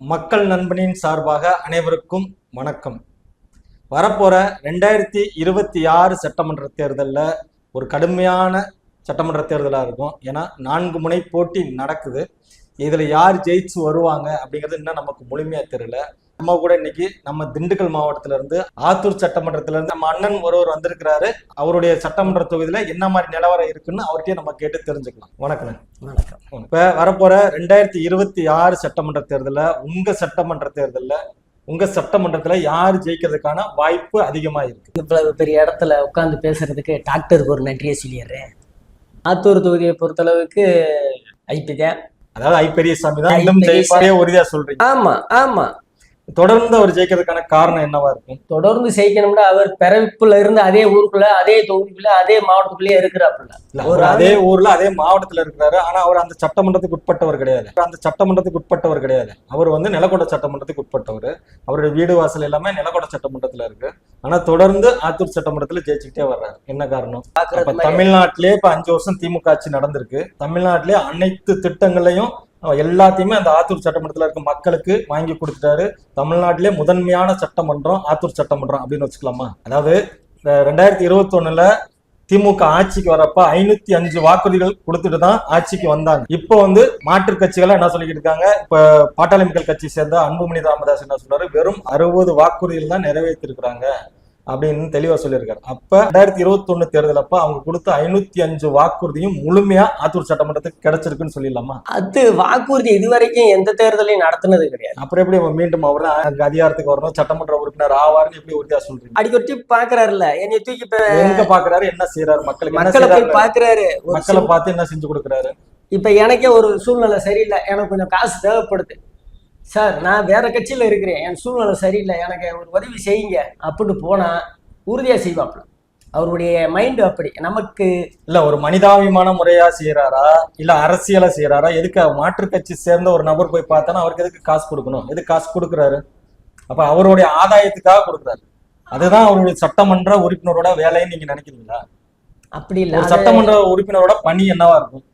மக்கள் நண்பனின் சார்பாக அனைவருக்கும் வணக்கம். வரப்போற 2026 சட்டமன்ற தேர்தலில் ஒரு கடுமையான சட்டமன்ற தேர்தலாக இருக்கும். ஏன்னா 4 முனை போட்டி நடக்குது. இதில் யார் ஜெயிச்சு வருவாங்க அப்படிங்கிறது இன்னும் நமக்கு முழுமையாக தெரியல. நம்ம கூட இன்னைக்கு நம்ம திண்டுக்கல் மாவட்டத்தில இருந்து ஆத்தூர் சட்டமன்றத்தில இருந்து நம்ம அண்ணன் ஒருவர் வந்திருக்கிறாரு. அவருடைய சட்டமன்ற தொகுதியில என்ன மாதிரி நிலவரம் இருக்குன்னு அவர்கிட்டயே நம்ம கேட்டு தெரிஞ்சுக்கலாம். வணக்கம். வணக்கம். இப்ப வரப்போற 2026 சட்டமன்ற தேர்தலில் உங்க சட்டமன்றத்துல யார் ஜெயிக்கிறதுக்கான வாய்ப்பு அதிகமா இருக்கு? இவ்வளவு பெரிய இடத்துல உட்கார்ந்து பேசுறதுக்கு டாக்டருக்கு ஒரு நன்றியை சொல்லிடுறேன். ஆத்தூர் தொகுதியை பொறுத்தளவுக்கு ஐபிதான், அதாவது ஐ பெரியசாமி தான் இன்னும் ஜெயிப்பாரே உறுதியா சொல்றீங்க. ஆமா ஆமா. தொடர்ந்து அவர் ஜெயிக்கிறதுக்கான காரணம் என்னவா இருக்கும்? தொடர்ந்து ஜெயிக்கணும்னா அவர் பிறப்புல இருந்து அதே ஊருக்குள்ள, அதே தொகுதிக்குள்ள, அதே மாவட்டத்துக்குள்ளேயே இருக்கிறாப்புல. ஒரு அதே ஊர்ல அதே மாவட்டத்துல இருக்கிறாரு. ஆனா அவர் அந்த சட்டமன்றத்துக்கு உட்பட்டவர் கிடையாது. அவர் வந்து நிலக்கோட்டை சட்டமன்றத்துக்கு உட்பட்டவர். அவருடைய வீடு வாசல் எல்லாமே நிலக்கோட்டை சட்டமன்றத்துல இருக்கு. ஆனா தொடர்ந்து ஆத்தூர் சட்டமன்றத்துல ஜெயிச்சுக்கிட்டே வர்றாரு. என்ன காரணம்? தமிழ்நாட்டிலே இப்ப 5 வருஷம் திமுக ஆட்சி நடந்திருக்கு. தமிழ்நாட்டிலே அனைத்து திட்டங்களையும் எல்லாத்தையுமே அந்த ஆத்தூர் சட்டமன்றத்துல இருக்க மக்களுக்கு வாங்கி கொடுத்துட்டாரு. தமிழ்நாட்டிலே முதன்மையான சட்டமன்றம் ஆத்தூர் சட்டமன்றம் அப்படின்னு வச்சுக்கலாமா? அதாவது 2021 திமுக ஆட்சிக்கு வரப்ப 505 வாக்குறுதிகள் கொடுத்துட்டு தான் ஆட்சிக்கு வந்தாங்க. இப்போ வந்து மாற்றுக் கட்சிகள் என்ன சொல்லிக்கிட்டு இருக்காங்க? இப்ப பாட்டாளி மக்கள் கட்சி சேர்ந்த அன்புமணி ராமதாஸ் என்ன சொல்றாரு? வெறும் 60 வாக்குறுதிகள் தான் நிறைவேற்றிருக்கிறாங்க அப்படின்னு தெளிவா சொல்லியிருக்காரு. அப்ப 2021 தேர்தல் அப்ப அவங்க கொடுத்த 505 வாக்குறுதியும் முழுமையா ஆத்தூர் சட்டமன்றத்துக்கு கிடைச்சிருக்குன்னு சொல்லிடலாமா? அது வாக்குறுதி இதுவரைக்கும் எந்த தேர்தலையும் நடத்தினது கிடையாது. அப்புறம் எப்படி மீண்டும் அவர் அதிகாரத்துக்கு வரணும், சட்டமன்ற உறுப்பினர் ஆவார்னு எப்படி உறுதியா சொல்றீங்க? அடிக்கொட்டி பாக்குறாருல்ல, என்னை தூக்கி எங்க பாக்குறாரு? என்ன செய்யறாரு? மக்களை போய் பாக்குறாரு. மக்களை பார்த்து என்ன செஞ்சு கொடுக்குறாரு? இப்ப எனக்கே ஒரு சூழ்நிலை சரியில்லை, எனக்கு கொஞ்சம் காசு தேவைப்படுது சார், நான் வேற கட்சியில இருக்கிறேன், என் சூழ்நிலை சரியில்லை, எனக்கு ஒரு உதவி செய்யுங்க அப்படின்னு போனா உறுதியா செய்வாப்ல. அவருடைய மைண்ட் அப்படி. நமக்கு இல்ல ஒரு மனிதாபிமான முறையா செய்யறாரா இல்ல அரசியலா செய்யறாரா? எதுக்கு மாற்றுக் கட்சி சேர்ந்த ஒரு நபர் போய் பார்த்தானா அவருக்கு எதுக்கு காசு கொடுக்கணும்? எதுக்கு காசு கொடுக்குறாரு? அப்ப அவருடைய ஆதாயத்துக்காக கொடுக்குறாரு. அதுதான் அவருடைய சட்டமன்ற உறுப்பினரோட வேலைன்னு நீங்க நினைக்கிறீங்களா? அப்படி இல்ல. சட்டமன்ற உறுப்பினரோட பணி என்னவா இருக்கும்?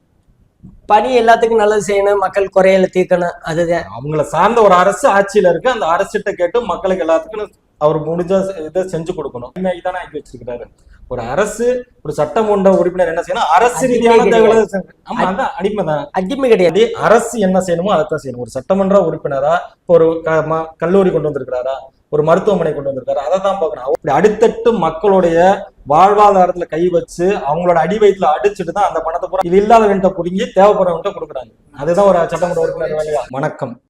பணி எல்லாத்துக்கும் நல்லது செய்யணும், மக்கள் குறையில தீர்க்கணும். அதுதான் அவங்கள சார்ந்த ஒரு அரசு ஆட்சியில இருக்கு. அந்த அரசிட்ட கேட்டு மக்களுக்கு எல்லாத்துக்கும் அவர் முடிஞ்ச இதை செஞ்சு கொடுக்கணும். தானே ஆக்கி வச்சிருக்கிறாரு. ஒரு அரசு ஒரு சட்டமன்ற உறுப்பினர் என்ன செய்யணும்? அரசு ரீதியான அடிமை கிடையாது. அரசு என்ன செய்யணுமோ அதைத்தான் செய்யணும். ஒரு சட்டமன்ற உறுப்பினரா ஒரு கல்லூரி கொண்டு வந்திருக்கிறாரா, ஒரு மருத்துவமனை கொண்டு வந்திருக்காரு, அதை தான் பார்க்கணும். அப்படி அடித்தட்டு மக்களுடைய வாழ்வாதாரத்துல கை வச்சு அவங்களோட அடி வயிற்றுல அடிச்சுட்டு தான் அந்த பணத்தை பூரா இது இல்லாதவன்ட்ட புடுங்கி தேவைப்படுறவன்ட்ட கொடுக்குறாங்க. அதுதான் ஒரு சட்டமன்ற உறுப்பினர் வேலையா. வணக்கம்.